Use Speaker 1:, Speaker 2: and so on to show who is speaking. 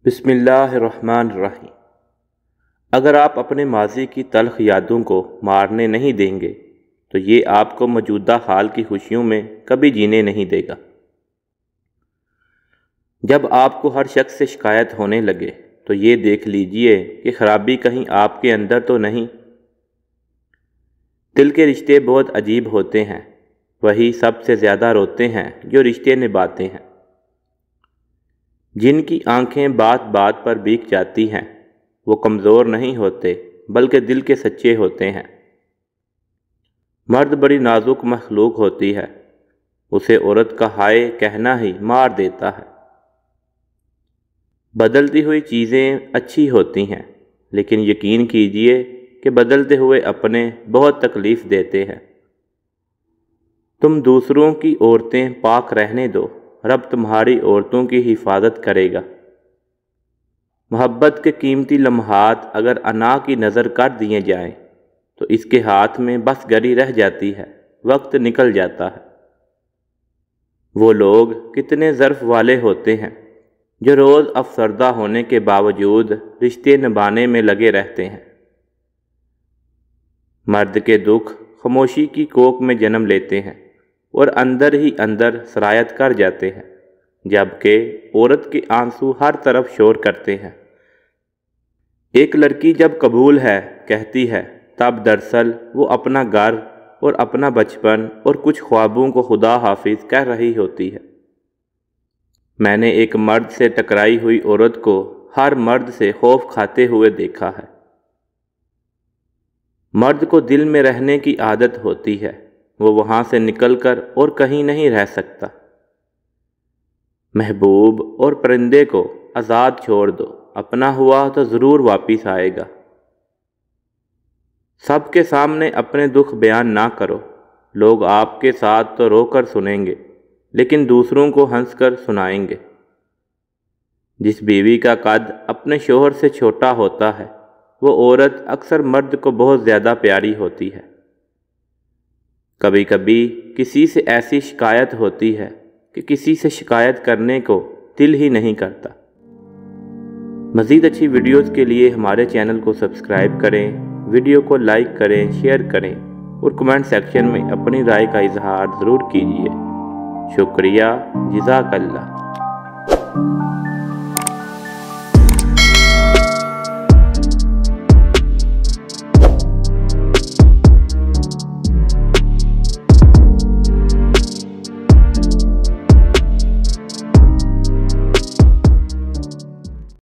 Speaker 1: بسم اللہ الرحمن الرحیم۔ اگر آپ اپنے ماضی کی تلخ یادوں کو مارنے نہیں دیں گے تو یہ آپ کو موجودہ حال کی خوشیوں میں کبھی جینے نہیں دے گا۔ جب آپ کو ہر شخص سے شکایت ہونے لگے تو یہ دیکھ لیجئے کہ خرابی کہیں آپ کے اندر تو نہیں۔ دل کے رشتے بہت عجیب ہوتے ہیں، وہی سب سے زیادہ روتے ہیں جو رشتے نبھاتے ہیں۔ جن کی آنکھیں بات بات پر بھیگ جاتی ہیں وہ کمزور نہیں ہوتے بلکہ دل کے سچے ہوتے ہیں۔ مرد بڑی نازک مخلوق ہوتی ہے، اسے عورت کا ہائے کہنا ہی مار دیتا ہے۔ بدلتی ہوئی چیزیں اچھی ہوتی ہیں لیکن یقین کیجئے کہ بدلتے ہوئے اپنے بہت تکلیف دیتے ہیں۔ تم دوسروں کی عورتیں پاک رہنے دو، رب تمہاری عورتوں کی حفاظت کرے گا۔ محبت کے قیمتی لمحات اگر انا کی نظر کر دیے جائیں تو اس کے ہاتھ میں بس گری رہ جاتی ہے، وقت نکل جاتا ہے۔ وہ لوگ کتنے ظرف والے ہوتے ہیں جو روز افسردہ ہونے کے باوجود رشتے نبھانے میں لگے رہتے ہیں۔ مرد کے دکھ خاموشی کی کوکھ میں جنم لیتے ہیں اور اندر ہی اندر سرایت کر جاتے ہیں، جبکہ عورت کے آنسو ہر طرف شور کرتے ہیں۔ ایک لڑکی جب قبول ہے کہتی ہے تب دراصل وہ اپنا گھر اور اپنا بچپن اور کچھ خوابوں کو خدا حافظ کہہ رہی ہوتی ہے۔ میں نے ایک مرد سے ٹکرائی ہوئی عورت کو ہر مرد سے خوف کھاتے ہوئے دیکھا ہے۔ مرد کو دل میں رہنے کی عادت ہوتی ہے، وہ وہاں سے نکل کر اور کہیں نہیں رہ سکتا۔ محبوب اور پرندے کو آزاد چھوڑ دو، اپنا ہوا تو ضرور واپس آئے گا۔ سب کے سامنے اپنے دکھ بیان نہ کرو، لوگ آپ کے ساتھ تو رو کر سنیں گے لیکن دوسروں کو ہنس کر سنائیں گے۔ جس بیوی کا قد اپنے شوہر سے چھوٹا ہوتا ہے وہ عورت اکثر مرد کو بہت زیادہ پیاری ہوتی ہے۔ کبھی کبھی کسی سے ایسی شکایت ہوتی ہے کہ کسی سے شکایت کرنے کو دل ہی نہیں کرتا۔ مزید اچھی ویڈیوز کے لیے ہمارے چینل کو سبسکرائب کریں، ویڈیو کو لائک کریں، شیئر کریں اور کمنٹ سیکشن میں اپنی رائے کا اظہار ضرور کیجیے۔ شکریہ، جزاک اللہ۔